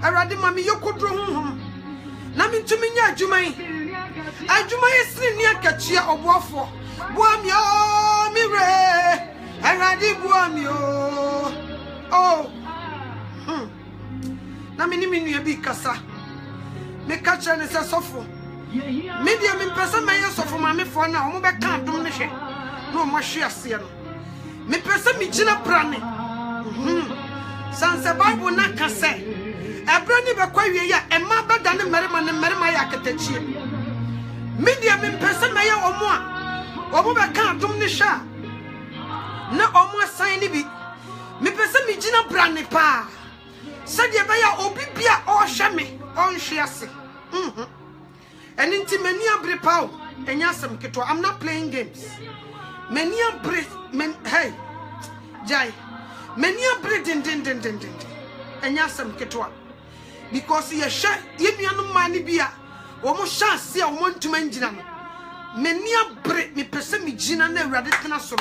Erade mami yokodro honhom. Na mentumi nya adwuman. Adwuman esiri ni akachia oboafo. Boami o mire. Erade boami o. Oh. Na mini minu bi kasa. Me kacha ne se sofo. Media me pesa me sofo ma me fo na o mo be ka dum ne hwe. No mo hwe ase no. Me pesa me gina brane. Sanse Bible na ka se. Ebra ni be kwa wie ya emma beda ne merema ya akatachie. Media me pesa me ya omo a. O mo be ka dum ne hwe. Na omo asan ni bi. Me pesa me gina brane pa. Said ye baya obibia o hweme on hwe ase. And into many abre pow enyasem ketwa. I'm not playing games. Many abre hey jai many abre din enyasem ketwa. Because ye hwe ye nuanom mani bia wo mo hwe ase a wo ntuma ngina no. Many abre me pese me gina na awrade tena so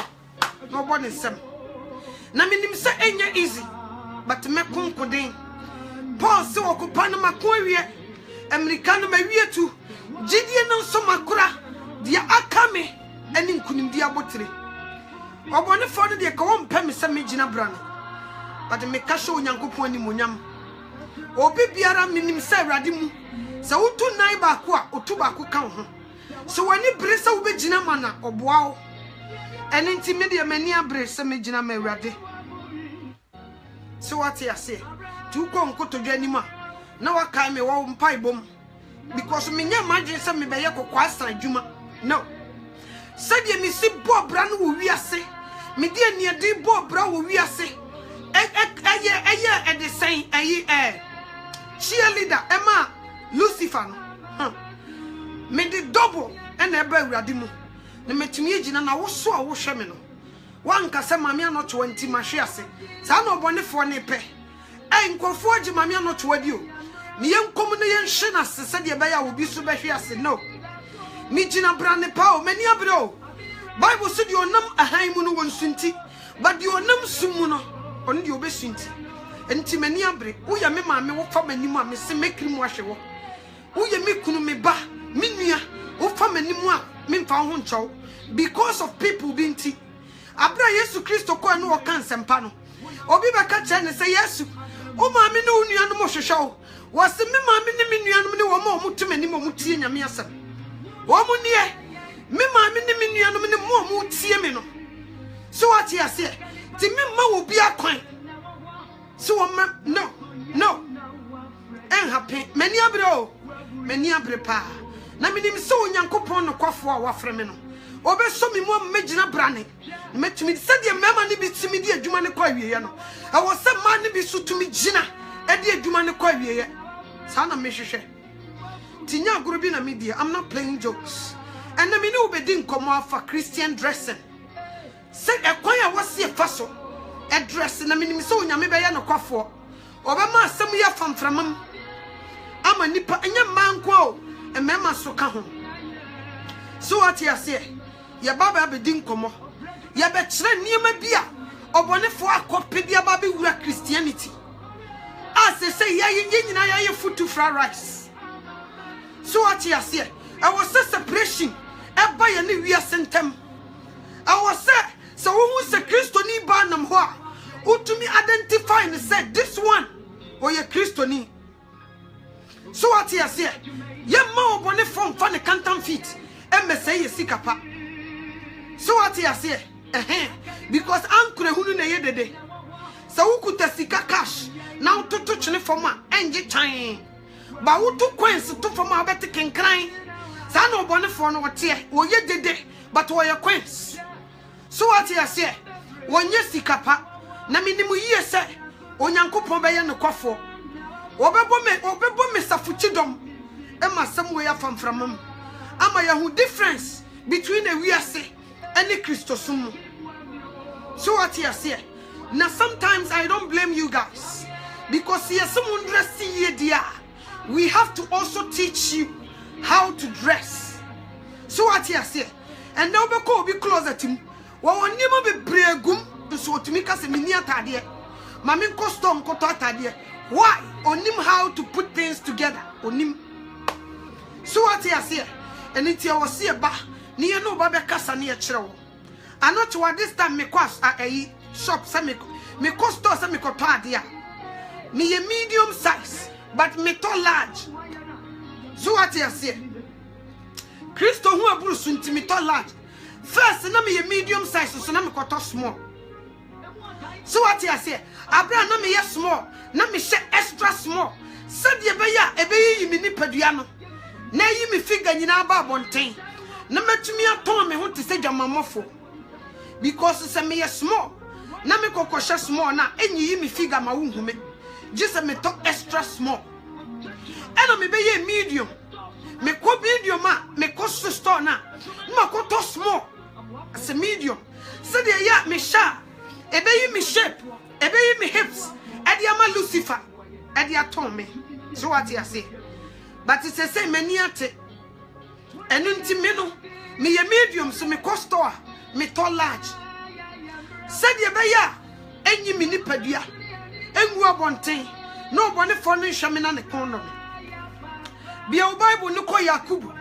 no bo ne nsem. Na menim se enya easy. But me konkoden Paul se okopa na mako awie Americano ma wie tu gidie no so makora dia akame ani nkunim dia botire obone fo no de ka won pem se me gina brane but me ka sho onyankopon ani monyam obi biara menim se awrade mu se wotu nai ba ko a otu ba ko kan ho so wani bre se wo be gina mana oboa wo eni nti me de mani abre se me gina ma awrade. So what you say? To come to Janima. Now I can't me one pie bomb. Because me near imagine some me by Yako Quasta Juma. No. Said ye me see Bob Brown who we are say. Me dear near dear Bob Brown who we are say. At the same cheerleader Emma Lucifer. Me the double and a bear radimu. The metimijin and I was so I was shamino. One kasa mamia not 20 mashiase. Sano bone for nepe. Enko forge mamia not to you. Me young common shena said ye baya will be subashiase. No. Me jina brand pow, many abro. Bible said your num a haimuno one sunti, but your num sumuno on your besunti. And Timeniabre, uya me mamma will come any mamma, say make him wash a walk. Uya me kunu me ba, minia, or from any more, min found chow, because of people being tea. Abra Yesu Kristo kwa no kanse mpa no obi baka che ne se Yesu o ma me no nuanom hwehwew wose me ma me ne me nuanom ne wo ma omutumi mo mutie nyame asem wo mu ne me ma me ne me nuanom ne mo mutie me no so what you say ti me ma wo bi akwan so wo ma no en happy mani abre pa na me nim se onyankopon no kwafo a wafre me no obe so me mo megina brane metumi said ye mema ne bitimi di adwuma ne kwa wiye no e wo se ma ne bi so tumi gina e di adwuma ne kwa wiye sa na me hwehwe tinya agoro bi na media. I'm not playing jokes and na me ne obedi nkomo afa Christian dressing said e kwan ya wose fa so e dress na me nim se onyame be ye no kwafo obe ma asem ya famframam ama nipa enya manko o e mema so ka ho. So what you say? Ya baba abedi nkomo ya be kire niema bia obonefo akope bia baba wura Christianity as say ya nyina ya futu fried rice. So what you say? I was a separation e ba ya ne wi asentem. I was so who say Christoni ba nam ho a utumi identify and say this one or ye Christoni. So what you say? Ya ma obonefo mfa ne kantam feet e say sikapa. So what you say? Because uncle hunu na yedede. So ukuta sika cash. Now to touch ne forma enje chan. Ba wutu coins to forma beti kenkran. Sa no bone for no tie. Wo yedede but wo ye coins. So what you say? Wonye sikapa. Na minimu yiye se onyankopon be ye ne kwafo. Obebo me safuchidom. E masem we ya famframam. Ama ya hu difference between a wiase and a Christosum. So what you say? Now sometimes I don't blame you guys because here someone dressing here dear. We have to also teach you how to dress. So what you say? And now be closer to him. Wa wonima be bregum so to make us mini atade. Mami custom koto atade. Why? Onim how to put things together. Onim. So what you say? And it's your see a ba. Near no baby casa near chero. I not what this time me cost a shop semico. Me cost us semico padia. Me a medium size, but me too large. So what you say? Christo who are Bruce to me too large. First, na me a medium size, so na me got small. So what you say? Abra na me small, na me share extra small. Said ye be me nipaduano. Na yi me figure nyina ba bonten. Na metumi aton me ho te se dwamamofo. Because se me small. Na me kokosha small na enyi me figure ma wo hume. Just me to extra small. Eno me be medium. Me ko medium me ko store na. Ma ko to small. As a medium. Said ye ya me sha. Ebe me shape. Ebe me hips. Edi ama Lucifer. Edi aton me. So what you say? But it's a say many ate. And unti me no. Me a medium so me ko store. Me to large. Said ye be ya. Enyi me nipadua. Engu abonten. No bone for no hwame ne kon no. Bia o Bible no ko Yakubu.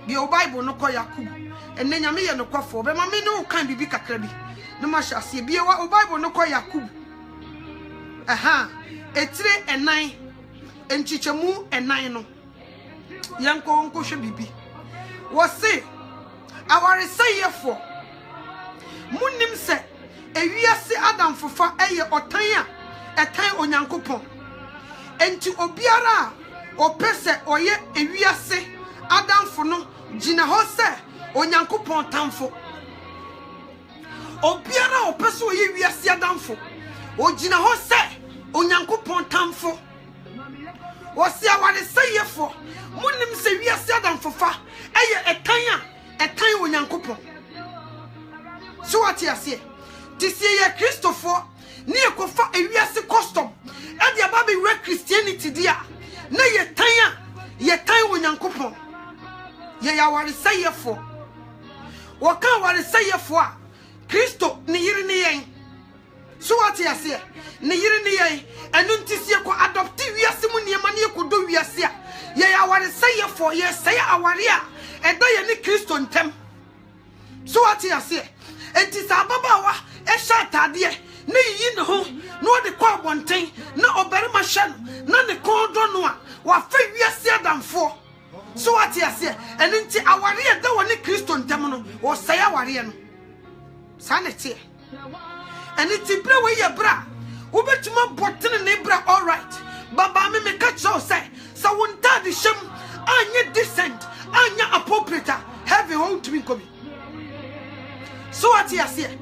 Bia o Bible no ko Yakubu. Enne nyame ye no kwafo. Be ma me no kan bibi kakra bi. No ma hya se bia o Bible no ko Yakubu. Aha. Etire enan. Enchichemu enan no. Yanko onko hwe bibi. Wo se aware sayefo. Munim se ewiase Adam fofa eye otan a etan onyankopon. Enti obiara opese oye ewiase Adamfo no gina ho se onyankopon tamfo. Obiara opese oye ewiase Adamfo o gina ho se onyankopon tamfo. Wosi aware sayefo munim se wiase Adamfo fa eye etan onyankopon. So what you say? This year Christopher ni ekofa ewiase custom e dia ba be we Christianity dia na ye tan onyankopon ye ya ware sayefo wo kan ware sayefo a Christo ni yiri ni yen. So what you say? Ni yiri ni yen enu ntisie ko adopt wiase mu niema na ekodo wiase a ye ya ware sayefo ye say aware a eda ye ni Christo ntem. So what you say? Enti sa baba wa e sha tade na yi ne ho no de kwa bonten na obarima hye no na ne kon do no a wa fa wiase adamfo. So what you say? Enti aware e da woni Kristo ntem no wo say aware no sanete enti bre we ye bra wo betuma botene ne bra. All right baba me ka cho say sa wonta de shem anya decent anya appropriate heavy hold to me kobi. So what you say?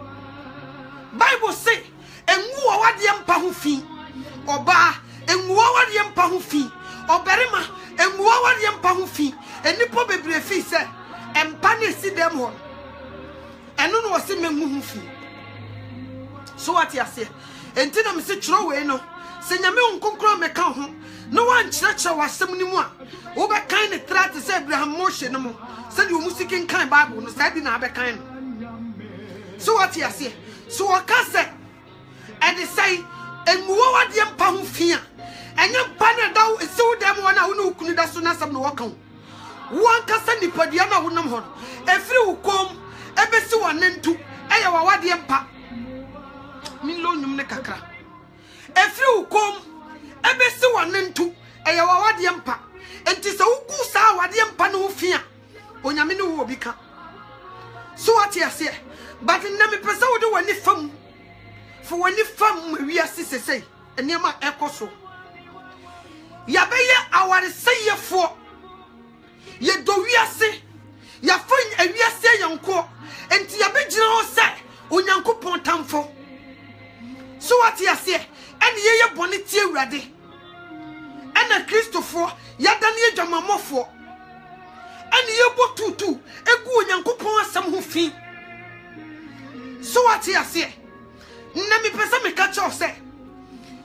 Bible say enwu awade mpa ho fi oba enwu awade mpa ho fi oberima enwu awade mpa ho fi enipo bebre fi se empa na si dem ho eno no wose menwu ho fi. So what you say? Enti na me se chiro we no se nyame onkonkro me ka ho no wan chira wasem ni mu a wo be kan ne trate se Abraham Moshe no mo se di omusikin kan Bible no sa di na be kan no. So what you say? So what can say? And they say, and what the empa who fear, and your partner down is so damn one who could as soon as some walk on. One can send the Padiana Wunam Hon. If you come, every so and then two, and your what the empa. Milo Numnekakra. If you come, every so and then two, and your what the empa. And tis a who what the empa no fear. On Yamino will become. So what you say? But in the person would do any fun. For when you fun, we are sister say, and near my echo so. Yabaya, our say ye for. Ye do we are say, ya find a we are say young co, and Tiabejino say, on Yanko Pontamfo. So what you say, and ye bonnet ready. And a Christopher, Yadania Jamamofo. And ye bo tutu, a good Yanko Pon some who fee. So what you say? Nami pesa me catch off say.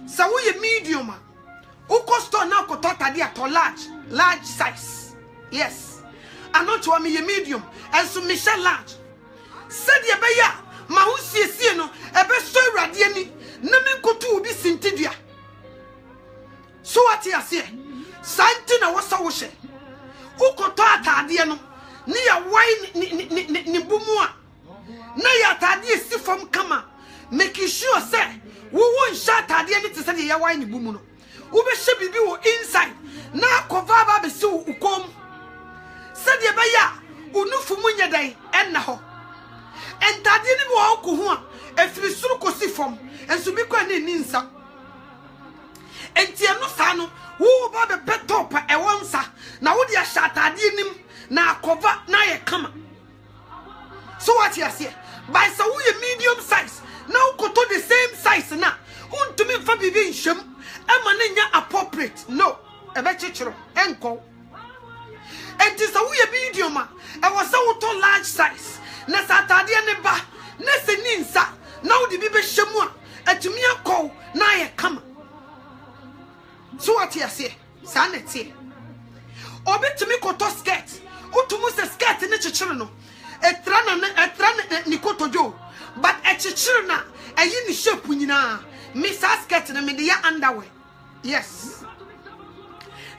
So we a medium. Uko store now ko tota dia to large size. Yes. And not to me a medium and so Michelle large. Said ye be ya ma hu sie no e be so urade ani na me ko tu obi sintidia. So what you say? Something I was so she. Ukoto atade no. Ni ya wine ni bumua. Na ya atade si from kama. Make sure say we won't shut atade ni to say ya wine ni bumu no. Ube she bibi wo inside. Na cover ba be si ukom. Said ye be ya unufu munye dai enna ho. Entade ni wo ko ho a efiri suru kosi fom. Enso bi kwa ni nsa. Entie no sa no wo ba be betopa e wonsa na wo dia shatade nim na cover na ye kama. So what you say? By so we medium size. Now go to the same size na. Untumi fa bibi nhyem e ma na nya appropriate. No. E be chichiro enko. Enti so we medium a e was so to large size. Na satade ne ba na se ni nsa na wo di bi be hyemu a atumi akọ na ye kama. So what you say? Sanity. Obi to me koto skirt. Utumu se skirt ni chichiro no. Etrana ni koto jo. But e chichiro na eyi ni shape nyina. Me sa skirt na me de ya underwear. Yes.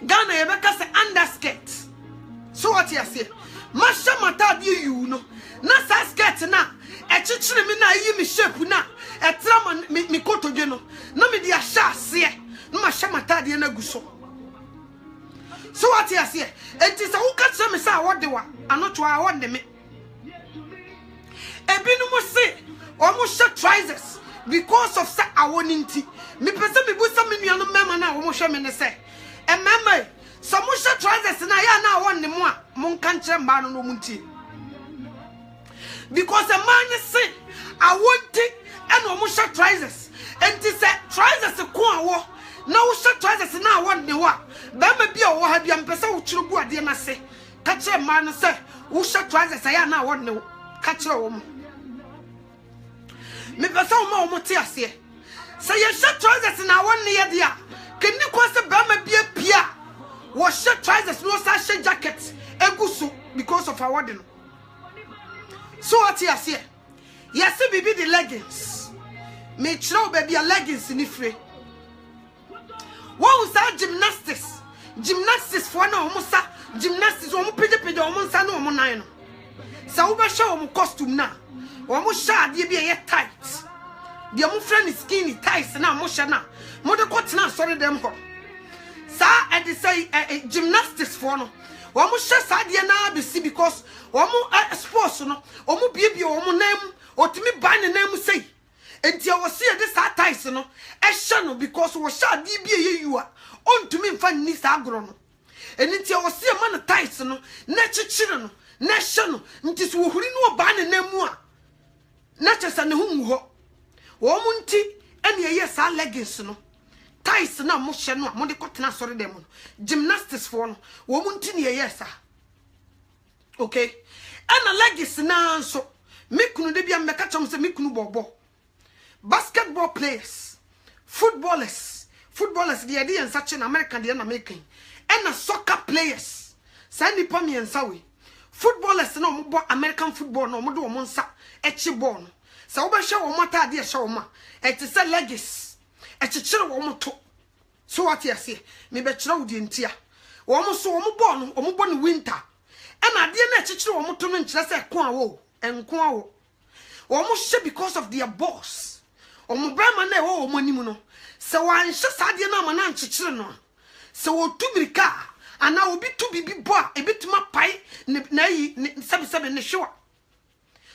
Ghana ye beka se underskirt. So what you say? Masha mata bi you no. Na sa skirt na e chichiro me na eyi mi shape na. Etrama mi koto jo no. Na me de ya sha ase. No ma shamata de na guso. So what you say? It is a who catch me say what they wa. Anoto a won de me. Ebinu mo say almost shut trousers because of say awoninti. Me pese me busa me nuanu mema na wo mo hwe me ne say. E mema so mo shut trousers na ya na won ne mo a mo nka nkyere mba no mo nti. Because a man say awonti and wo mo shut trousers. And it say trousers ko awo. Na wo shut trousers na won ne wa. Ba ma bia wo ha bia mpese wo chiro gu ade na se. Ka kire man no say wo shut trousers ya na won ne wo. Ka kire wo mo. Me pese wo ma te ase. Say you shut trousers na won ne ye dia. Keni ko se ba ma bia pia. Wo shut trousers no sa share jacket egusu because of our wedding. So what you say? Yes, bibi the leggings. Me chiro baby a leggings ni free. What was that gymnastics? Gymnastics for no musa. Gymnastics omu pede omu nsa no omu nan no. Sa wo ba show omu costume na. Omu sha de bi e tight. De omu friend skinny tight na omu sha na. Mo de ko tena sorry dem ho. Sa e de say gymnastics for no. Omu sha sa de na be see because omu sports no. Omu bie omu nam otimi ban ne nam say. Enti I was see this ties no e no because we sha di bie ye you a ontumi mfa ni sa agro no enti I was see man ties no na chichire no na no nti so huri no ba ne namu a na chesa ne hu ho wo mu nti ene ye sa leggings no ties na mo hye no a mo de kotena sori dem no gymnastics for no wo mu nti ne ye sa okay ana leggings na so mekunu de bia meka chom se mekunu bobo. Basketball players, footballers, the idea and such an American the American, and a soccer players. Sandy Pommy and Sawi. Footballers no more American football no more do monsa etchibon. So over show mata dear show ma. Et is a legis. Et a chill woman to. So what you say? Me bet you the intia. Almost so born winter. And I didn't chill woman to mention as a quao and quao. Almost because of their boss. Omo brama na wo omanimu no se wan hye sade na ma na nkyekere no se wo tumirika ana obi tu bibi bo a ebetuma pai na yi sebe ne hwewa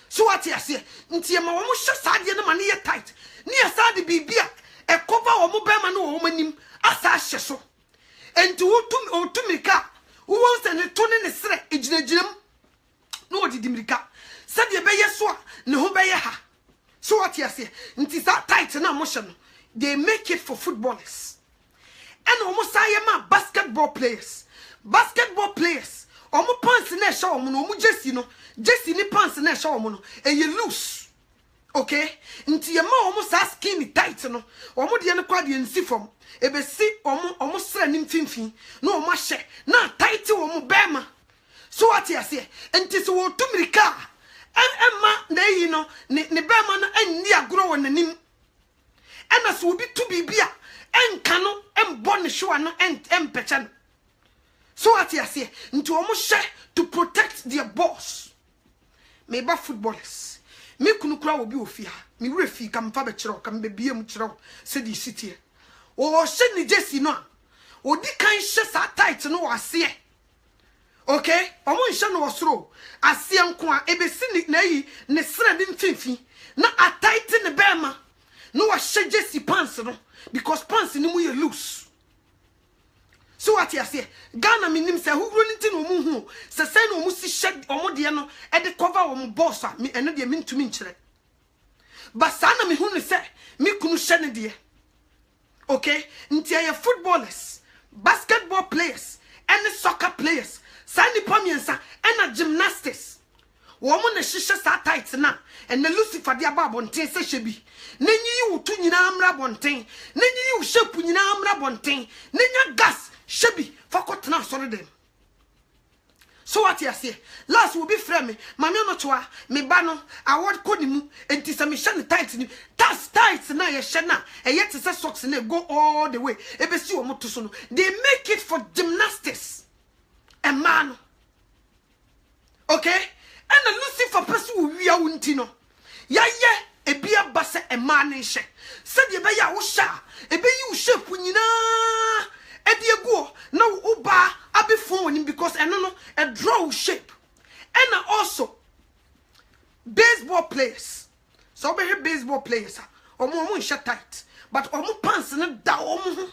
so what you say ntie ma wo mo hye sade na ma ne ye tight ne ye sade bibi a e cover wo mo brama na wo omanim asa hye so enti wo tumirika wo won se ne to ne sere ejinagirem no odidimirika sade be ye so a ne ho be ye ha. So what you say? It is that tight na motion. They make it for footballers. And almost I am basketball players. Basketball players. Omo pants na show omo no Jesse no. Jesse ni pants na show omo no. E you loose. Okay? Nti ye ma omo sa skinny tight no. Omo de ne kwa de nsi fom. E be si omo sra nim finfin. No omo hye. Na tight omo bema. So what you say? Nti so wo tumirika. Emma na yi no ne bema no anni agro won nanim ena so obi tu bibia enkano embone show no empecha no. So what you say? Into almost share to protect their boss. Maybe footballers. Me kunu kura will be ofia. Me refi kam fa be chiro kam be biem chiro say the city. O she ni Jesse no. O di kan she sa tight no ase. Okay? Omo nhye no osoro. Ase nko a ebesi ni na yi ne sra bi mfimfi. Na a tight ne bema. No wa she Jesse pants no because pants ni mu ye loose. So what you say? Ghana minim say who running tin omu hu. Se say no omu si shed omu de no e de cover omu boss a me eno de me ntumi nkyere. But sa na me hu ne say me kunu shed ne de. Okay? Nti aye footballers, basketball players, and soccer players. Sa nipa miensa and gymnastics. Woman na shisha sa tight na and the Lucifer dia ba bonten se shebi. Nenyi yu tu nyina amra bonten. Nenyi yu shepu nyina amra bonten. Nenya gas shebi fakot na sorry them. So what you say? Last will be frame. Mami no toa me ba no award kodi mu enti se me hye tight ni. Tas tight na ye hye na e yet se socks na go all the way. E be si omo to so no. They make it for gymnastics. A man. Okay? And a Lucifer person we are untino. Ya ye e bia base e man nhye. Said ye be ya wo sha e be you shape nyina e de go na uba abi phone because eno no a draw shape. And also baseball players. So be baseball players omo nhye tight but omo pants na da omo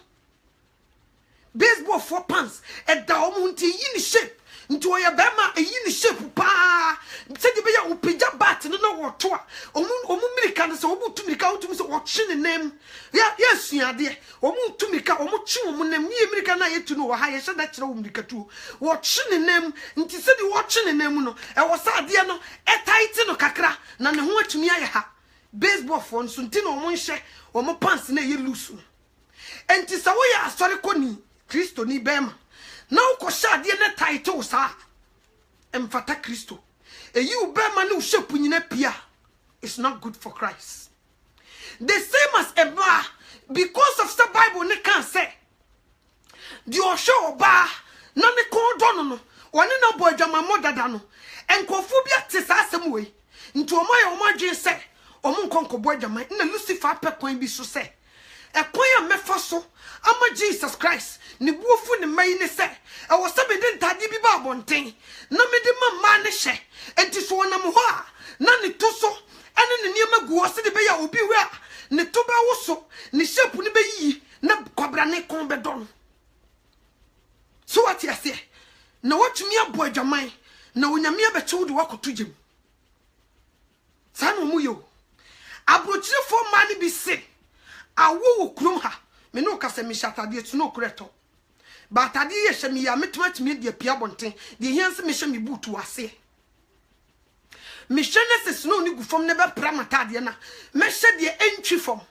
baseball for pants e da omo nti yi ni shape. Nti oya bema e yi ni shape pa se de be ya opija bat no na woto a omu mirika no se omu tumika otum se woche ne nem ya suade omu tumika omu chi omu nem ni mirika na yetu no ha ye hye da kire omu mirika tu woche ne nem nti se de woche ne nem no e wo sa ade no e tight no kakra na ne ho atumi aye ha baseball for nso nti no omu nhye omu pants na ye loose enti se wo ya asori koni Kristo ni bema na ukosha ade na title sa emfata Kristo eyi ubema na ushepu nyina pia it's not good for Christ. The same as a bar because of the Bible ne can say the osho oba na ne kon dono no one na bo adwama modada no enkofu bia te sa asem we nti omoye omadwe se omo nkonko bo adwama na Lucifer pekwan bi so se ekwan ya mefo so ama Jesus Christ ni buofu ni mai ne se e wo se be ntade bi ba bonten na me de mama ne hye enti so wonam ho a na ne to so ene ne niam agu wo se de be ya obi we a ne to ba wo so ne shape ne be yi na kwabra ne kon be don. So what you say na watumi abo adwaman na wonyame abechew de wakoto gem sa no mu yo abrochirefo ma ne bi se awo krum ha me no kase me shatade tu no kureto but ade ye hye me ya metmatimi de pia bonten de hianse me hye me butu ase me hye ne se no ni gufom ne be pramata de na me hye de entwi fom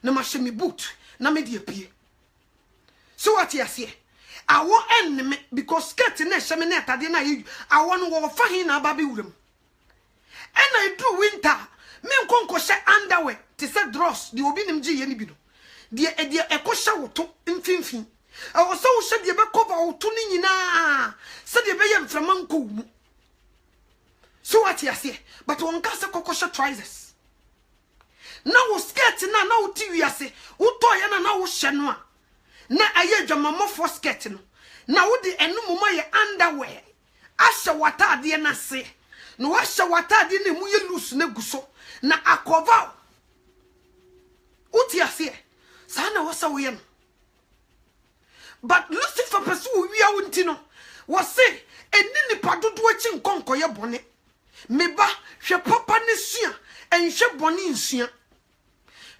na ma hye me boot na me de pie. So what you say awo en me because skirt na hye me na atade na ye awo no wo fa hin na ba be wuram and I do winter me nkonko hye underwear te se dross de obi nim gi ye ni bi no de ekɔ hye woto mfimfin awo so wo hye de be cover woto ni nyina se de be ye mframa nko mu. So what you say but won ka se kokɔ hye trousers na wo skirt na wo ti wiase wo to ye na wo hye no a na aye dwamamofo skirt no na wo de enum ma ye underwear ahye watade na se no wa hye watade na mu ye loose na guso na akova uti ase sana wasa wo ye no. But Lucifer person wi a wonti no wo se eni nipa dodo achi nkonko ye bone meba hwe papa ne sua enhwe bone nsua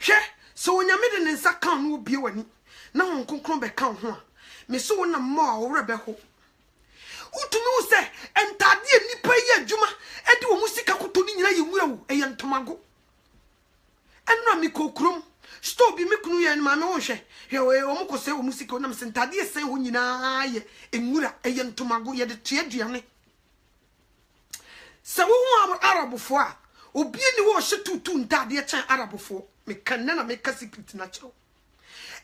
hwe so onyame de ne nsa kan no obie wani na won konkron be kan ho a me so wona mo a wo rebe ho utumi wo se entade nipa ye adwuma ede wo musika koto ni nyina ye nwura wo eye ntomago enra mi kokrum stop bi me kunu ye ma me wo hwe hwe wo mukose wo musika wona msentade ese ho nyina ye enwura eye ntomago ye de tuaduane se wo hu arabofo a obi ni wo hye tutu ntade ye chan arabofo me kan na me ka secret na chiro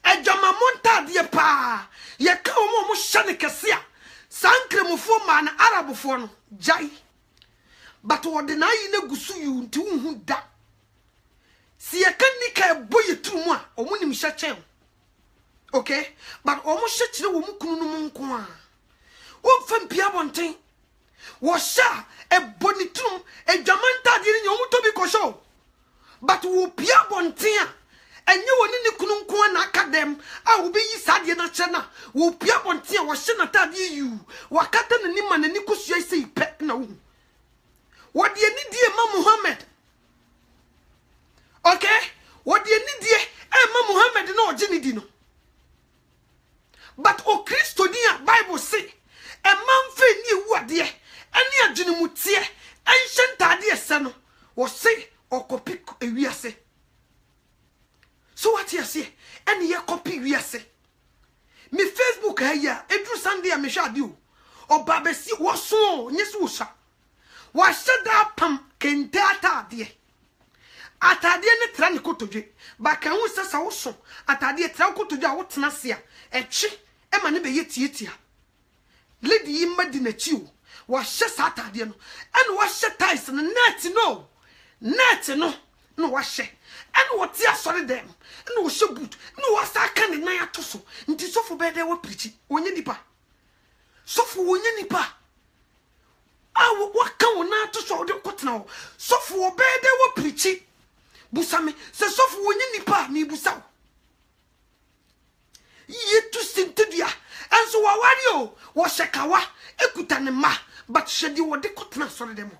Ejama monta de pa. Ye ka omo mo shane kesia. Sankremofo man Arabofo no jai. But ordinary na gusu yu nti unhu da. Si ye kan nika e boye tru mu a omo nim hyeche. Okay? But omo hyeche wo mu kunu no mu nko a. Wo fam pia bonten. Wo sha e bonitrum e dwamanta de ni omo to bi ko show. But wo pia bonten a enye woni ne kunu nko na akadem a wo be yi sadie na che na wo pia bonten a wo hye na tade yu wakata na ni ma na ni kosua sei pe na wo what ye ni die ma Muhammad. Okay? What ye ni die ma Muhammad na oje ni di no. But o Christo ni a Bible say e man fe ni ewu ade ene adwene mutie enhye ntade ese no wo say okopi ewiase. So what you say? Any ye copy we say. Me Facebook here, every Sunday I me share do. O babesi waso nyesu sha. Wa shada pam kente atade. Atade ne tra ne kotodwe. Ba kan wo sesa wo so. Atade tra kotodwe a wo tena se a. Echi e ma ne be yetietia. Lady yi madi na chi o. Wa hye sa atade no. Ene wa hye ties no net no. Net no. No wa hye. Ene wo tia sori dem. No wo hye boot. No wa sa kan ne nan atoso. Nti sofo be de wo prichi. Onye nipa. Sofo onye nipa. Awo waka wona atoso wo de kotena wo. Sofo wo be de wo prichi. Busame se sofo onye nipa mi busaw. Yetu sintedua. Enso wa wari o. Wo shekawa ekuta ne ma. But shedi wo de kotena sori dem.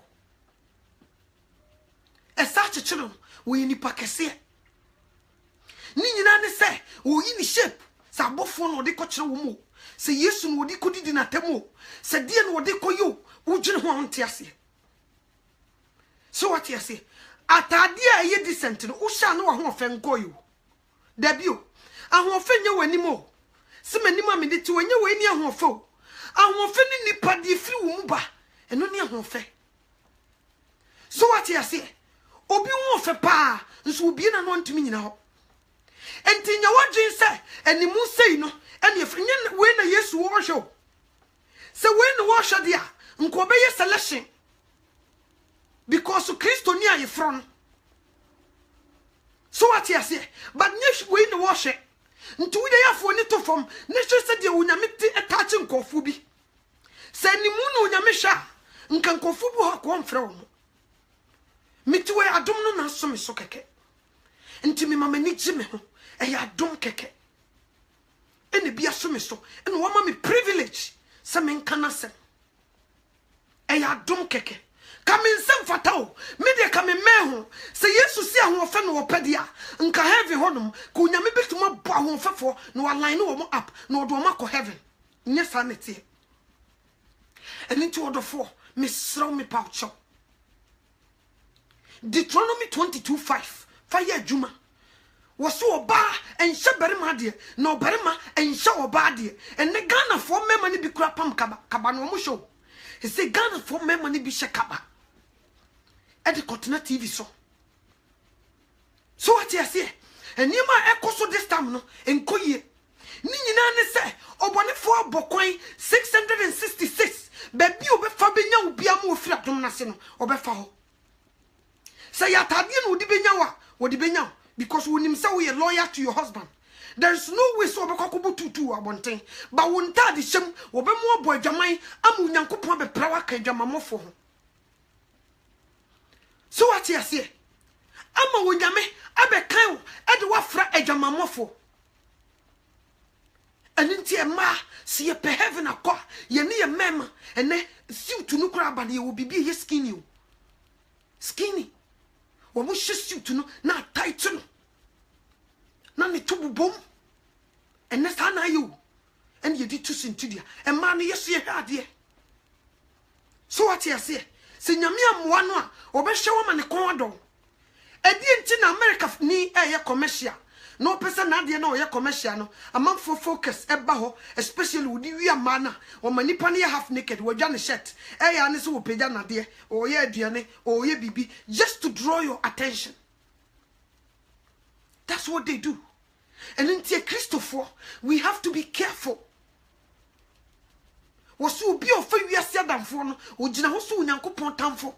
Esa chichiro wo nipa kese. Ni nyina ne se wo yi ni shape sa bofo no de ko kire wo mu se Yesu no de kodidi na temo se die no de koyo wo dwene ho ante ase. So what you say atade a ye decent no wo sha no ho ofe nkoyo dabio ahofe nye wani mo se manim a me de ti wanye wani ahofe o ahofe ni nipa de firi wo mu ba eno ne ahofe. So what you say obi wo ofe pa nso obi na no ntumi nyina ho. Enti nya wadwen se animu sei no ene efenye we na Yesu wo hwe se we no wo hwe dia nko be ye selection because Christo ni ayefron. So what you say but nye we no wo hwe nti we dey afo ni to fom ne hwe se dia onyame ti etache nkofu bi se animu no onyame hwa nka nkofu bu ha ko mfre wo mitiwe adom no na so me so keke nti me mama ni gime ho eya dom keke ene bia so me so ene wo ma me privilege se me nkana se eya dom keke ka me nsem fatao me de ka me meho se Yesu si ahofe no wopedia nka heaven honum ka onyame betuma bo ahofefo no waline no wo up no do makọ heaven nye sanity ene nti odofo me sraw me paucho. Deuteronomy 22:5 fire juma waso oba enhye berema de na oberema enhye oba de ene Ghana for mema ne bi kura pam kaba no mo show he say Ghana for mema ne bi hye kaba e de Continent TV so what you say enima ekoso this time no enkoye ni nyina ne se obone for abokwan 666 baby obefa benya obia ma ofira dom na se no obefa ho. Say atade no di benya wa wo di benya because when him say we are loyal to your husband. There is no way so obekokobo tutu abonten but won tade hyem wo be mo abo adwaman am Nyankopon be prawa ka adwamamofo ho. So what you say ama wonyame abekan wo e de wafra adwamamofo aninti e ma se ye pe heaven akọ ye ne ye mema ene siutu no kura ba de wo bibi ye skinny wo mo hyesuit no na tight no na ne to bobom ene sa na yo ene ye di to sintudia e ma no Yesu ye hade. So what you say se nyame amoa no a obehwe wo ma ne kon adon edi enti na America ni eye commercial no person na de na oye commercial no amam for focus eba ho especially wudi wi amana o manipa ne half naked wadwa ne shirt eya ne so wo pagya na de oye aduane oye bibi just to draw your attention. That's what they do. And in Christopher, we have to be careful. Was so be of we are said than for no, or Jinahosu Yankupon Tamfo.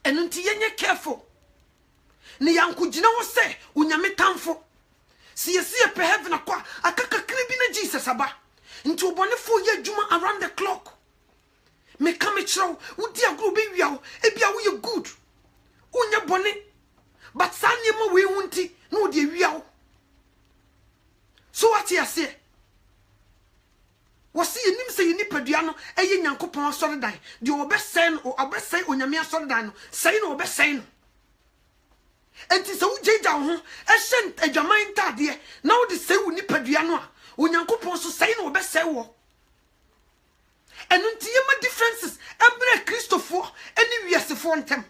And until you're careful. Niyanku Jinaho say, Unyame Tamfo. See a per heaven a qua, a kaka cribina Jesus aba. Into a bonnet 4 year juma around the clock. Me come a chow, would dear grow baby yow, ebia we good. Unya bonnet. But Sanyama we won't no dear yow. So what you say? Was see him say you nipaduano, a young coupon sorry die. The best saying or a best say on your mere sorry dino, saying or best saying. And tis a uja down, a sent a Jamain Tadia, now the say nipaduano, when young coupon so saying or best say war. And until my differences, every Christopher, any years to form them.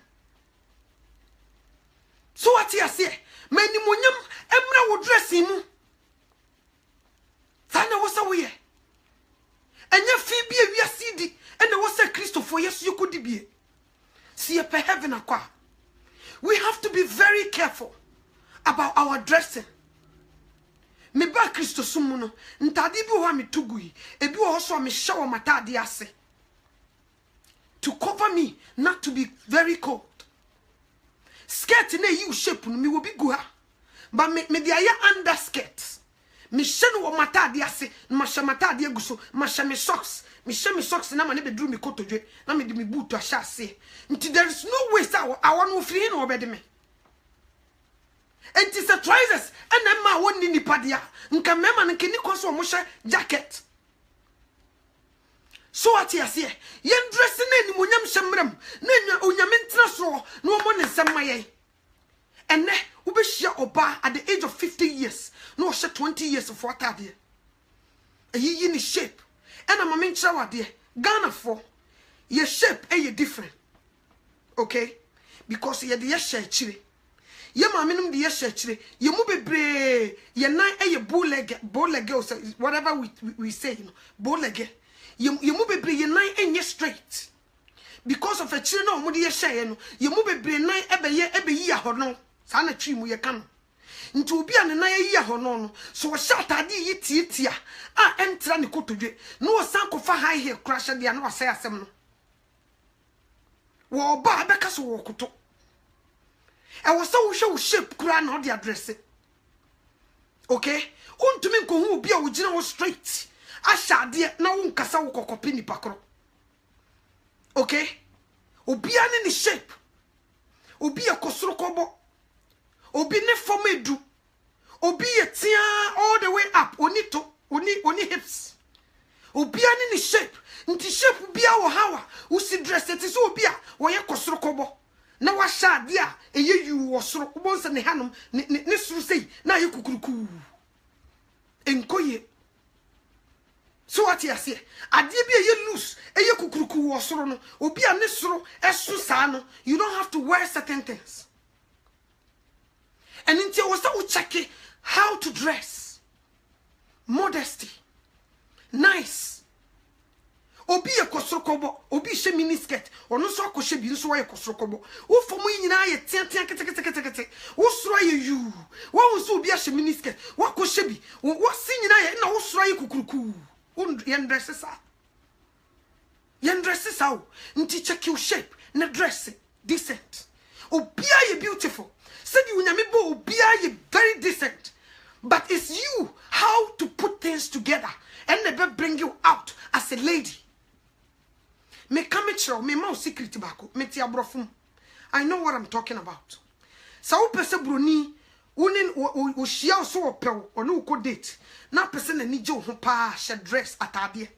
So what you say? Many munyam, Emra will dress him. Sana was away. And your fee be a CD, and there was a Christopher, yes, you could be. See a per heaven aqua. We have to be very careful about our dressing. Me ba Christo Sumuno, Ntadibu wa mi tugui, ebi also me shower matadi ase. To cover me, not to be very cold. Skirt in a you shape me will be good. But me the aya underskirt. Me shenu o matadi ase, masha matadi eguso, masha me socks. Me share me socks na mane bedru me koto dwe, na me de me boot ahya ase. Nti there is no way say I want no free no obede me. And it is a trousers and then ma woni nipa dia. Nka mema nka ni konso mo hye jacket. So what you say? Yen dress na ni monyam hyemrem, na onyame ntra so, na omo ne nsem maye. And ne ubehia oba at the age of 50 years. No, 20 years of what are there? A ye in shape. And I'm a main shower dear. Ghana for your shape a different. Okay? Because you're the share chili. Ye minimum the share chili. You move bre ye nine a bow leg, whatever we say, you know, bow leg. You move bre ye nine and ye straight. Because of a chili no mudi share, you move bre nine ebe ye horno. Sana chimu ye can. Nti obi ane na ye ho no so short ade yi tietia a entra ne kotodwe no san ko fa high heel crash de na wasai asem no wo ba beka so wo koto e wo so wo hwe wo shape kura na o de address okay untumi nko hu obi a wo gina wo straight asha de na wo nkasa wo kokopi ni pakro okay obi ane ni shape obi e kosoro kobo obi ne form edu obi etia all the way up oni hips obi ani ni shape nti shape bia wo hawa wo si dress it so obi a wo ye kosoro kobo na wa sha ade a eye yu wo soro wo nse ne hanom ne suru sei na ye kukuruku enkoye so what you say ade bia ye loose eye kukuruku wo soro no obi a ne soro esu sa no you don't have to wear certain things. And until we start checking how to dress, modesty, nice. Obi a kosrokobo, obi she mini skirt, or no so koshe bi so ye kosrokobo. Wo for mo nyina ye tian kete. Wo sro ye you. Wo so obi a she mini skirt, wo koshe bi. Wo si nyina ye na wo sro ye kukuruku. Wo yen dress sa. Yen dress sa. Nti check your shape, na dress decent. Obi a ye beautiful. Said you nyamibo obia ye very decent, but it's you how to put things together and never bring you out as a lady. Me come chiro me ma secret bako me ti abrofum. I know what I'm talking about. Sa wo pese broni unin wo shia so opew ono ko date na pese na ni je ho pa she dress atade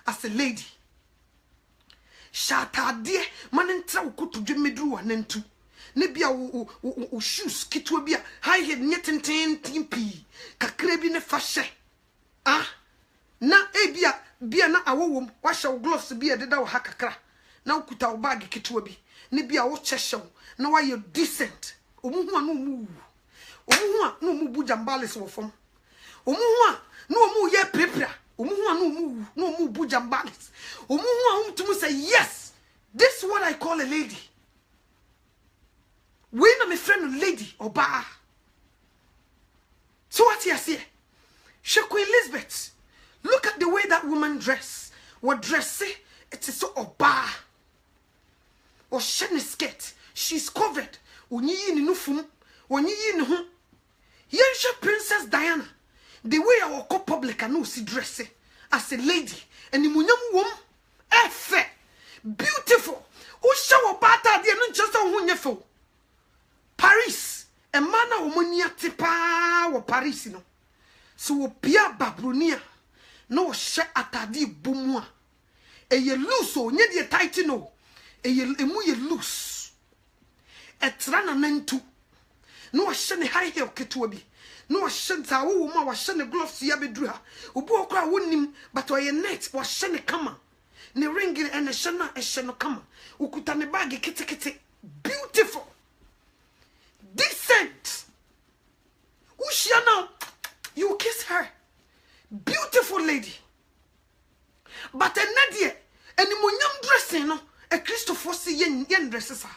as a lady. Shatade man ntra wo kotodwe medru wa nantu. Ne bia o shoes kitwa bia high head nyetenten timpi kakra bi ne fa hye na bia na awowom wa hye gloves bia deda wo hakakra na ukuta wo bag kitwa bi ne bia wo chehye na wa ye decent omuhu a no mu bu jambales wo fom omuhu a no mu ye prepare omuhu a no mu bu jambales omuhu a to say yes, this is what I call a lady. We na me friend lady oba So what you say? Queen Elizabeth, look at the way that woman dress. What dress it is so oba. Or shiny skirt. She's covered. Onyi ni nufum. Onyi ni hu. Yensha Princess Diana. The way I walk up public and no see dress as a lady. And the munyam woman. Efe. Beautiful. Usha wabata dia nunchasa wunyefo. Paris. A mana womonia tipa wa Paris no. So pia babronia. No she atadi bumwa. Eye loose o nye die tight no. Emu ye loose. Etrana nentu. No she ne high heel ketewa bi. No she nta wo ma wa she ne gloves ya bedru ha. Obu okra wonim but oye net wa she ne kama. Ne ring and a she no kama. Ukuta ne bag kete. Beautiful. Decent. Ushia now. You kiss her. Beautiful lady. But a Nadia, and the munyam dressing, no, a Christopher see yen dresses her.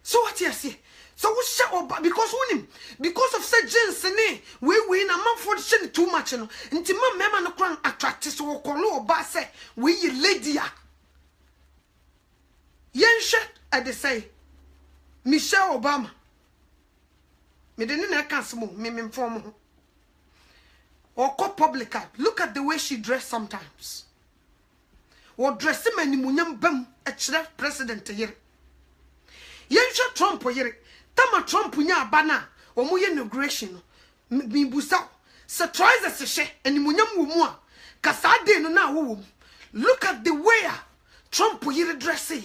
So what you say? So we shall because of such Jensen, we win a month for the too much, no, and Timon Mamma no crown attracted so call bass, we ye lady. Yen shed, I say, Michelle Obama. Me didn't cancel me inform or call public. Look at the way she dressed sometimes. Or dressing many munyam bum a president here. Yensha Trump here. Tama Trump nya bana or mu inauguration. Me busa. Surprise as a she and munyam wumwa. Kasade no na wum. Look at the way Trump here dressing.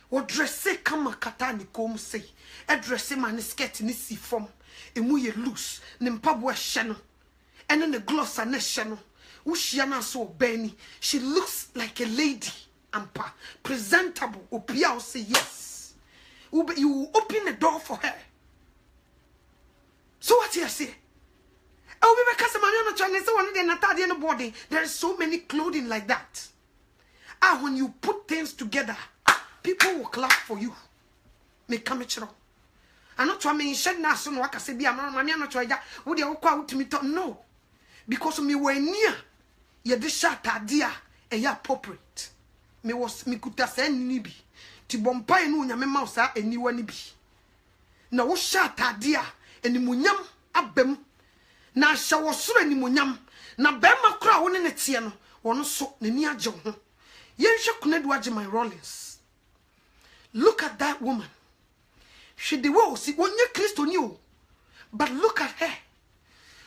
Or dressing kama katani kom say. A dressing man is getting this si from a muye loose, Nimpabwa Shannon, and then the gloss and Shannon. Ushiana so Benny. She looks like a lady, ampa, presentable. Opia say yes. You open the door for her. So what you say? Oh, we because man Chinese one day Natalia in the body. There is so many clothing like that. When you put things together, people will clap for you. Make come it. I'm not trying to shed now soon. What I say, be a man, I'm not trying to would you go to me? No, because me were near ye this shot idea a ya appropriate. Me was me could say nibi to bombay no yame mouse and ni one be. Now shot idea and the munyam abem na shower so any munyam na bema crown in a tiano or no so near John. Yen shock Nedwaj my Rollins. Look at that woman. She the wo see one ye Christo knew. But look at her.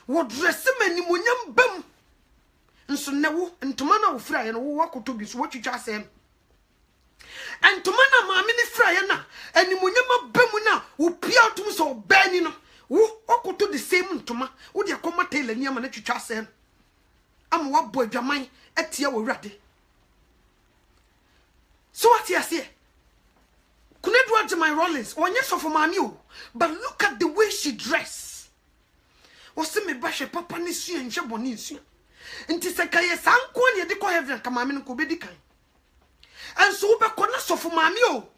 What dress many munyam bem. And so now and to mana fry and walk to be what you just said. And to mana mammy fry na and the munyama bemuna who pia to so benino. Who walk to the same toma. Would you come tail and yaman that you just said? I'm what boy Jamai at your ready. So what you say? Couldn't watch my Rollins or yes of my mule, but look at the way she dressed. Was me bashe papa nisu and jabonisi. And Tisakaya Sanquan, you deco heaven, come in Kubedikai. And so back on us of my mule.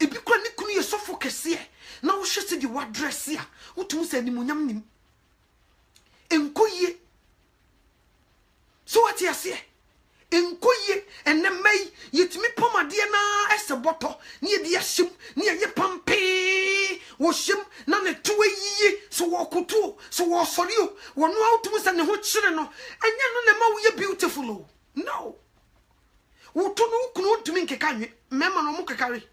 If you couldn't so focus here, now she said you what dress here, what to say the munyam. And koye. So what you say? Enkoye and then may yet me poma dear na as a bottle near the shim near ye pampe was shim none 2 ye so walk to so was for you one out to us and what children and yan no ye beautiful no wo to no kunu to me can you mema no muka carry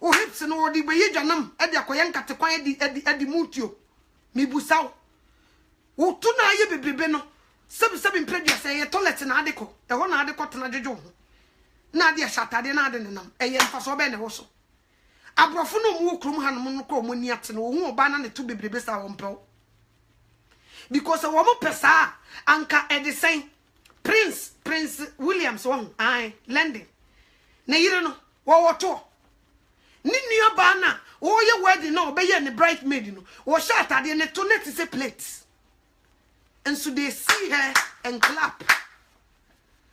o hips no odi be ye janam e de akoyen kate kwan edi mutio mi busaw wo to na ye bebebe no seven predia say toilet na adeko e ho na adeko tena djojo ho na ade shatade na ade nenam e ye mfa so be ne ho so abrofo no mu okrum hanom no ko mo ni ate no hu oba na ne to bebrebe sa wo mpel because wo mo pesa anka e de say Prince Williams won ai London na yire no wo woto ni nua ba na wo ye wedding na obeye ne bridesmaid no wo shatade ne to net say plate. And so they see her and clap.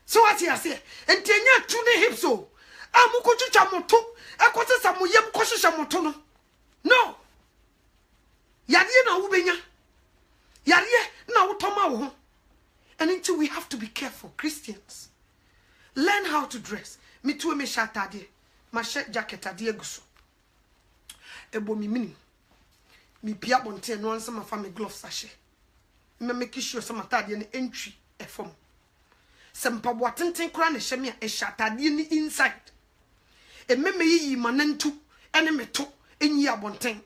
So what you say? And Tenya tune hips so. Amuko chucha moto. Akosa samuyem koshisha moto no. No. Yadeɛ na wo benya. Yadeɛ na wo toma wo. And until we have to be careful, Christians. Learn how to dress. Me too me shirt adie. My shirt jacket adie guso. Ebo mi mini. Mi pia bonte no ansa ma fa me gloves ashe. Me make sure some atade ne entry e form. Sempa bo atenten kura ne hye me a shirt adie ni inside. E me yi manantu ene me to enyi abonten.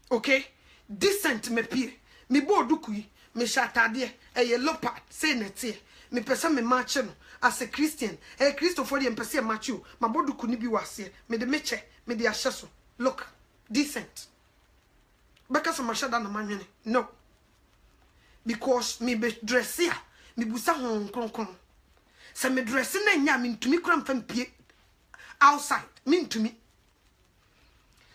Okay? Decent me pie. Me bo duku yi. Me shatadie a yellow part say netie me pesa me match no as a Christian Christopher de mpese match you my bodu kuni bi wase me de meche me de ahye so look decent because my shada na manwene no because me be dress here me busa hon kronkron se me dress na nya me ntumi kura mfam pie outside me ntumi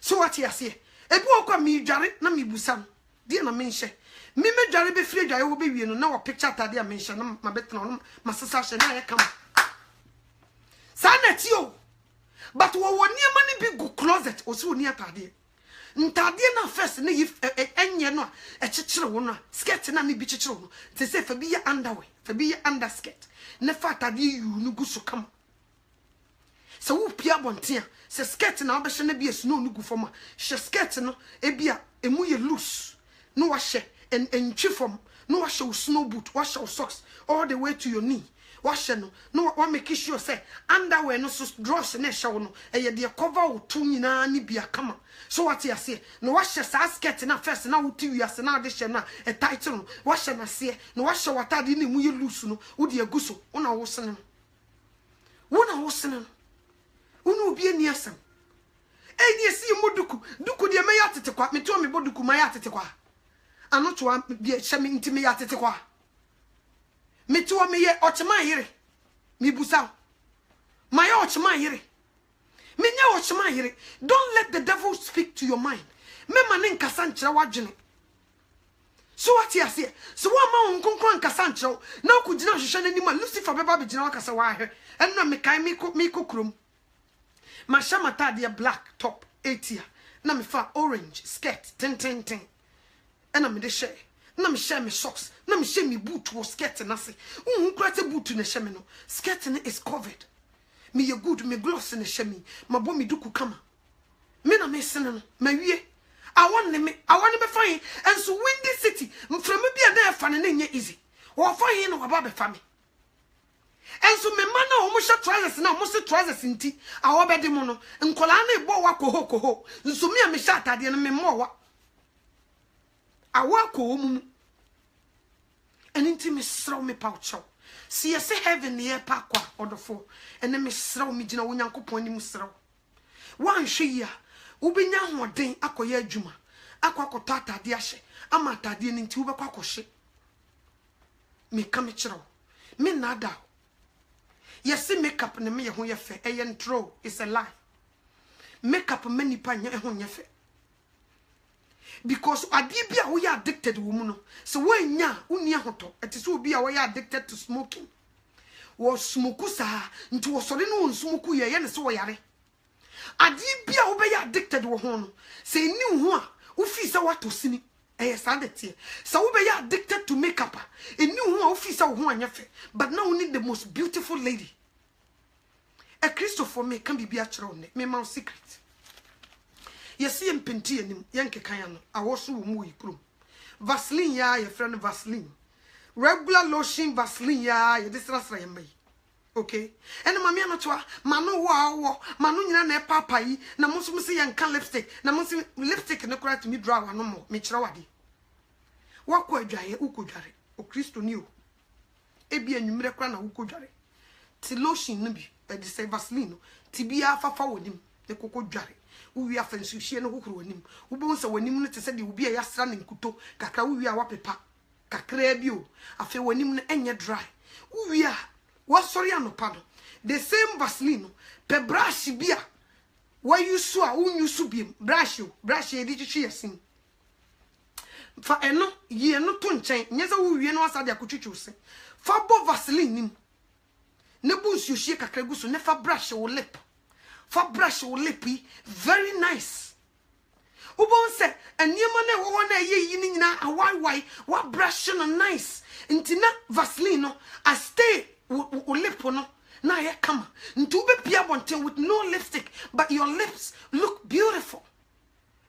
so what you say ebi okwa me dware na me busa no de na me nhye me dware be free dware wo be wie no na wo picture tade a mention na ma betena no masesa hye na ye kam sana ti o but wo woni ma ni bi go closet o so ni atade ntade na first na yi enye no a chichire wo no skirt na ni bi chichire wo te say fa bi ya underwear fa bi ya underskirt na fa atade yu no gu so kam so wo pia bontia se skirt na wo be hye na bi esu no no gu fom a hye skirt no e bia emu ye loose no wa hye and chiffon, no wash your snow boot, wash your socks all the way to your knee. Wash no one make sure say underwear no so dross and show no a dear cover or two ni be a come. So what you say, no wash your skirt and first now to you as an addition a title, wash and I say, no wash your water didn't you lose no, would you gusso, one I was saying. One I was saying, who be near some. Eh, you see, Moduku, Duku, dear Mayat to quack me to me, Boduku, Mayat to quack. I'm not one be a shamming to me at the qua. Me to me ye ochma here. Me busa. My ochma here. Me nya ochma here. Don't let the devil speak to your mind. Me manin kasanchra wajene. So what you say? So what ma unkonkran kasanchra. Now could you not shine any man Lucifer beba be jina kasa wa here. And na me kai me kukrum. My shamata dia black top 80. Na me fa orange skirt 10. And I'm in the share. Na me share me socks. Na me share me boot was skirt na say. Krate boot in the shemino. Skirt is covered. Me ye good me gloss in the shemi. Ma bo me duku kama. Me na me senen. Me wie. I want me fine. And so win this city. From me be a there fan and easy. Or fine no about the family. And so me man na omo trousers na omo se trousers inti. Awo be de mo no. Nkola na ebo wa koho. So me a me shirt ade na me mo wa. Awako mumu and inti me sraw me paucho see ye say heaven near pakwa odofo and me sraw me gina wonyankopon ni mu sraw wan hwe ya ubenya hoden akoye adwuma akwakoto atade ahye ama atade ni nti ubekwa akohye me ka me kyerɛw me nada ye see makeup ne me ye ho ye fe ntro is a lie makeup many pa nya ho ye fe because adibia we are addicted woman no so when nya unia hoto it is obi a we are addicted to smoking wo smoku sa nti wo sore no smoku ye ne so yare adibia wo be addicted wo ho no say ni ho a wo fi sa wato sini sanity so wo be addicted to makeup eni ho a wo fi sa wo ho anya fe but now we need the most beautiful lady a Christopher me can be a chiro ne me my secret. Yes, see penti anim yanke kan no awoso wo mu yikrum Vaseline ya your friend Vaseline regular lotion Vaseline ya ye disrasra ye mai okay and mama ya no to manu wo manu nyina na papa yi na mo so se yanka lipstick na mo se lipstick no kora to me draw no mo me kire wade wakọ adwaye ukodware o Kristo ni o ebi anwumre kora na ukodware ti lotion no bi e de say Vaseline no ti bia fafa wonim de kokodware uwi afensu hie no kokoro wanim ubon se wanim no te se de ubi a yasra ne nkuto kakra uwi a wapepa kakra bi o afi wanim no enye dry uwi a wasori anopa no the same Vaseline no pe brush bia wa yusu a unyusu bi brush e di chichi yasin fa eno ye no to nchen nyeza uwi no asade akotwitwu se fa bo Vaseline nim ne bu nsu hie kakra gu so ne fa brush wo lip for brush will lippy very nice. Ubon say, and Yamane wana ye yinina a why, what brushing and nice. Intina Vaseline, I stay lip no. Now you come. Ntube pia bonte with no lipstick, but your lips look beautiful.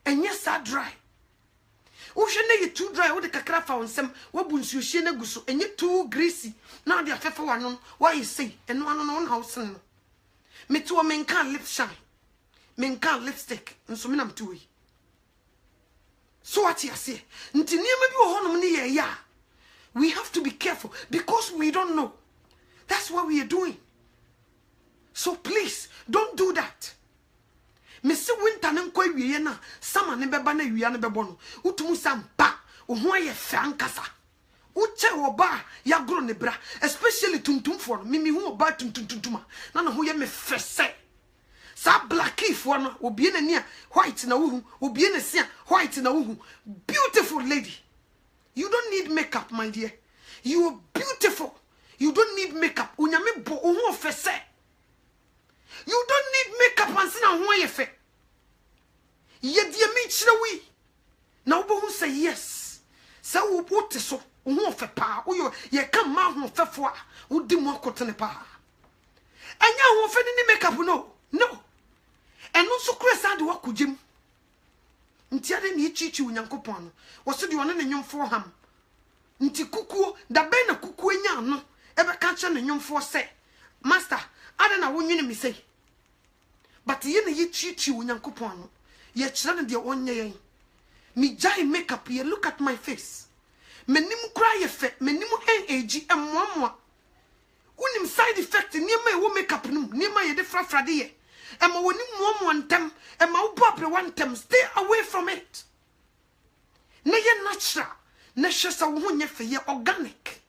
And yes, are dry. Ushene you too dry, what the kakrafa on some, what buns you shene gusu, and you too greasy. Now they are fefa one, why you say, and one on house. Me too a men can't lip shine. Men can't lipstick, and so I'm too. So what you say? Ntini maybe ya. We have to be careful because we don't know. That's what we are doing. So please, don't do that. Missy winter and quay na summer never banner you are never born. Utum some ba, uhoye fankasa. Uche oba ya grown nebra, especially tuntum for mimi who about tuntuntuma. None who ye me first say. Sa black if one will be in a near white in a woo, will be in a sea white in a woo. Beautiful lady. You don't need makeup, my dear. You are beautiful. You don't need makeup. Unyame bo uho fese. You don't need makeup and sina who ye fe. Ye dia me chrewi. Na ubo who say yes. Sa ubo te so uho fe pa. Uyo ye kan ma ho fe fo a. Udi mo akotene pa. Anya ho fe ni makeup no. No. Eno so kresa de wakugim. Ntiade ni chichi unyankopon no. Wo se de one ne nyomfo ham. Nti kukuo da be na kukuo nya no. Ebe kanche ne nyomfo se. Master, ada na wonwene mi say. But ye na ye chichi unyankopon no. Ye kire ne de onye yen. Mi jai makeup ye look at my face. Menim kra ye fe, menim age emmoa. Unim side effect niema e wo makeup num, niema ye de frafrade ye. Emma woni muamu antem, emma wo bopre wantem, stay away from it. Na ye natural, na hwesa wo ho nye fe ye organic.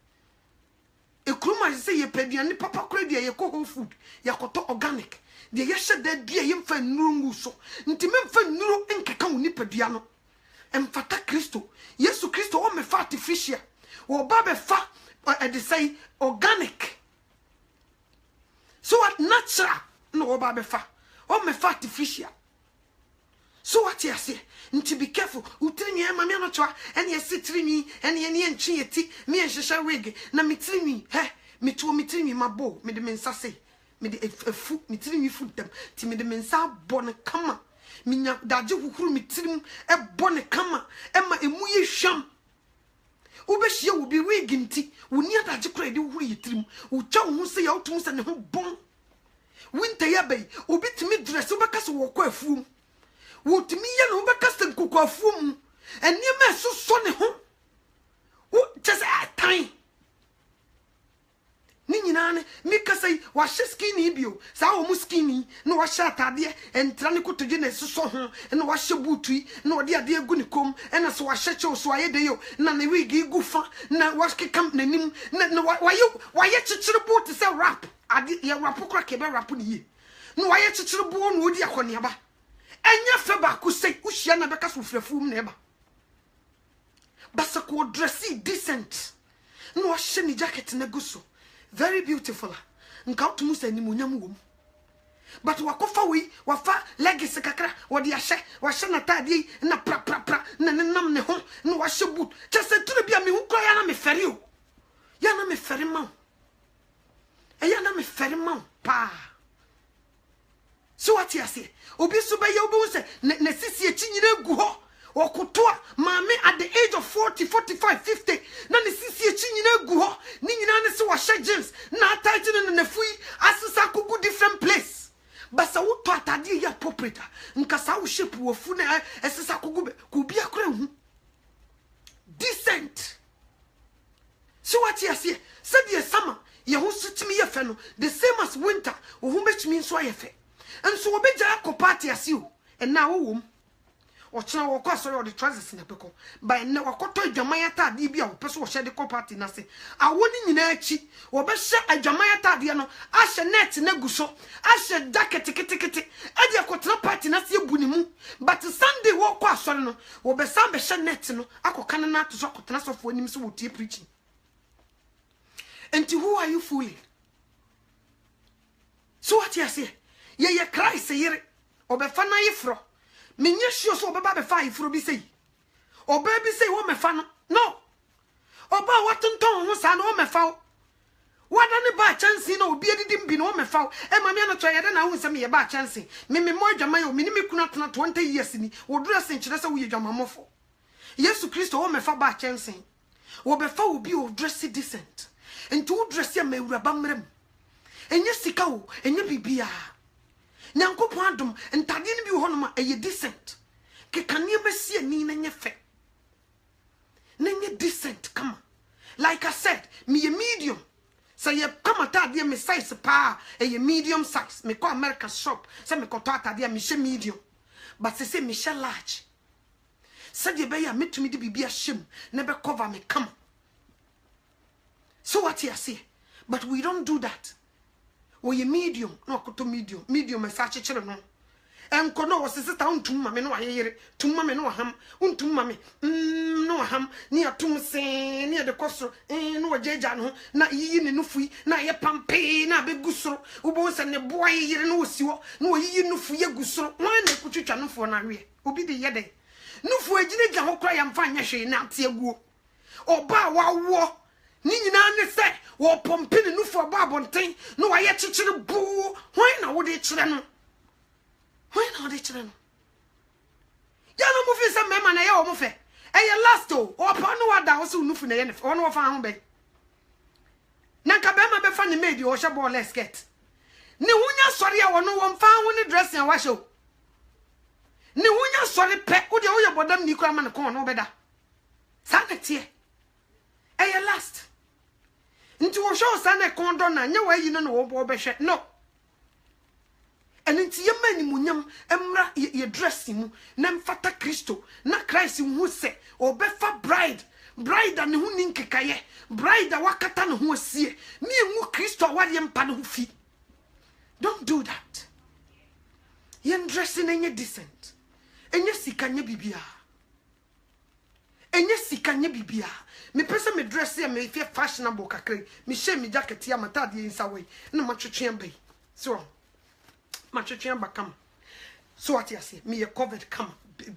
Ekruma say ye peduane papa kra dia ye ko whole food, ye koto organic. De ye hye da dia ye mfa nnuru ngu so. Nti memfa nnuru enkeka wo ni pedua no. Emfata Kristo. Yesu Kristo o me fa artificial. Wo ba be fa they say organic. So what natural no wo ba be fa. O me fa artificial. So what you say? Nti be careful. Utrini e mama no twa ene ye sitrini ene ye ne ntwe yeti me enhwehwa wig na mitrini he metuo mitrini mabo me de mensa say me de efu mitrini fu dem ti me de mensa bon kama minya daje hukuru mitrim e bon kama e ma emu ye hwam ubehie wo bi wig nti woni adaje kura de huru yitrim wo twa wo se ya otum se ne ho bon winter ya bay obi timi dress wo beka so wo kwa afuum wo timi ye no beka se nkoko afuum enema so so ne ho wo just a time ni nyina ne mi kasai wa skinny bio sa wo mu skinny no wa sha atade entra ne kotoje na so ho na wa hye butui na ode ade egu ne kom na so wa hye che so aye de yo na ne wig igu fa na wa kekam nanim na wa ye chichire boot se rap ade ye rap kra ke be rap ne ye na wa ye chichire bo no odi akone ba enya fe ba ku sei uhia na be ka so frafum na ba basa ko dressy decent no wa hye ni jacket na guso very beautiful. Nka utumu se ni munyam wom. But wakofa wi, wafa leggings kakra, wadi ahye, wa hye na tade na pra na nenam ne ho, na wa hye boot. Chese turu bia me hu kra ya na me feri o. Ya na me feri ma. Ya na me feri ma pa. So what you say? Obi so be ye obi se na sisi echi nyina gu ho. Okotoa mame at the age of 40, 45, 50 na ne sisi echi nyina gu ho ni nyina ne se wa hye jeans na attach no na fui asesa kugu different place basa wo to atade ya appropriate nka sa wo shape wo fu na esesa kugu be ku bia kra hu decent. So what you say said ye summer ye ho sutimi ye fe no the same as winter wo hu betimi nso ye fe enso wo beja akọ party ase o na wo wom ochina wo kwa so the trousers na peko by na wakoto adwaman atade bia wo peso wo hye de party na se awoni nyina achi wo be hye adwaman atade no ahye net na guso ahye jacket kitikiti e de akotena party na se ebuni mu but Sunday wo kwa so no wo be sam be hye net no akoka na to so akotena so fo nim so wo tie preaching. And who are you fooling? So what you say? Ye Christ yere obefana yefro Minye sure so baba be fa ifuro bi sei. Oba bi sei wo mefa no. No. Oba watonton ho sa no mefa. Wada ne ba chance na obi edidim bi no mefa. E ma me na to yede na hu nsem ye ba chance. Me mo adwama yo me ni me kuna tona 20 years ni. Wo dress nkyere se wo ye dwamamofo. Yesu Kristo wo mefa ba chance. Wo be fa obi o dress decent. Enti wo dress ya mawura ba mrem. Enye sika wo, enye bibia. Nyankopon adom ntade ne bi ho no ma eye decent. Ke kanie besie ni na nye fe. Na nye decent come. Like I said, me a medium. So ye come atade me size pa, eye medium size. Me ko America shop, say me ko to atade me she medium. But say me she large. Said ye be ya metumi de bibia shem, na be cover me come. So what you say? But we don't do that. We medium, no koto medium. Medium e sa chechere no. Enko no wo sister untum mame no ayere. Tum mame no ham. Untum mame. No ham. Ni atum sen, ni de kosro. No wajeja no na yiyi ne nufui, na ye pampe na be gusro. Ubo se ne boy yere no osiwo. No yiyi nufu ye gusro. Wan na kutwitwa nufo na hwe. Obi de yede. Nufu agine gya ho kra ya mfa nya hwe na ate aguo. Oba wa wo. Ni nyina ne se wo pompe ne nufu aba abonten no wa ye chichire buu hwan na wo de chire no hwan na wo de chire no ya no mu fi se mema na ye wo mu fe eye last o pa no wa da wo se nufu na ye ne fe wo fa ho be na ka be ma be fa ne maid o hye ball skirt ni hunya sori a wo no wo mfa ho ne dressing a wa hye o ni hunya sori pe wo de wo ye bodam ni kura ma ne kon no be da sa na tie eye last nti wo show sana kondo na nya wa yi no wo bo be hwe no enti ye mani munyam emra ye dress mu na mfata Kristo na Christ hu se obefa bride and hu ninkekaye bride wakata no hu asie mi hu Kristo wade mpa no hu fi. Don't do that. Ye dressing enye decent enye sika nya bibia enye sika nya bibia. Me pese me dress ya me fie fashionable kakre me she me jacket ya matade insa we na matwetwe bai so matwetwe ba kam so what you say me covered come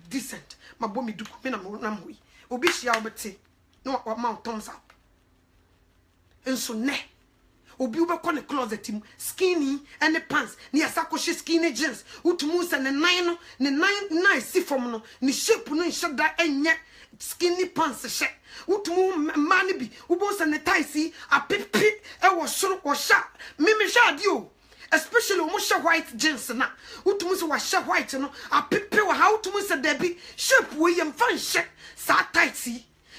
decent mabo me duku me na mo obi hia obete no mount thumbs up enso ne obi ubekọ ne closet mu skinny and the pants ne asakoshe skinny jeans utumu se ne nine nice from no ne shape no nshada enye skinny pants she utumu mani bi ubo sanitize apipi e wo soro wo sha mimi sha dio especially wo sha white jeans na utumu se wa sha white no apipi wo ha utumu se debi shape wo yem fan she sa tight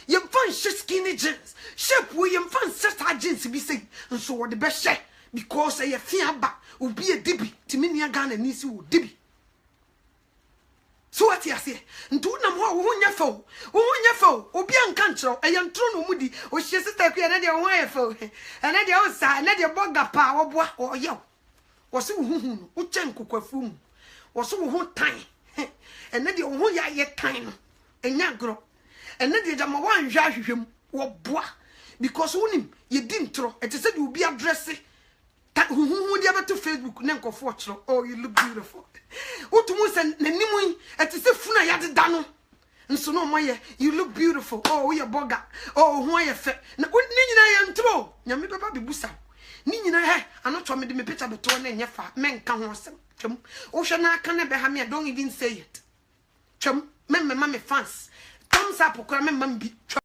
yem fan she skinny jeans shape wo yem fan she sa jeans bi say nso wo de be she because e fiaba obi e dibi timi nia Ghana ni si wo dibi. So what you say? Ntu na mo wo nya fo obi anka nkyerɛ ɛyɛ ntro no mudi o hye sister ku na de wo yɛ fo na de o sa na de boga pa wo boa o yɛ wo se wo hu wo kyɛn kokwafu mu wo se wo ho tan na de wo ho yɛ tan no enya gro na de jama wan hwa ahwehwem wo boa because wonim ye di ntro ɛte sɛ de obi address hu dia beto Facebook na nkofo kyerɛ oh you look beautiful utumu se nanimu ete se funa ya de da no nso no moye you look beautiful oh we boga oh ho ye fe na ni nyina ye ntro nyame beba bebusa ni nyina he anoto me de me picture beto na enye fa menka ho sem twem wo hwe na aka na be ha me don't even say it twem me fans thumbs up kora me mam bi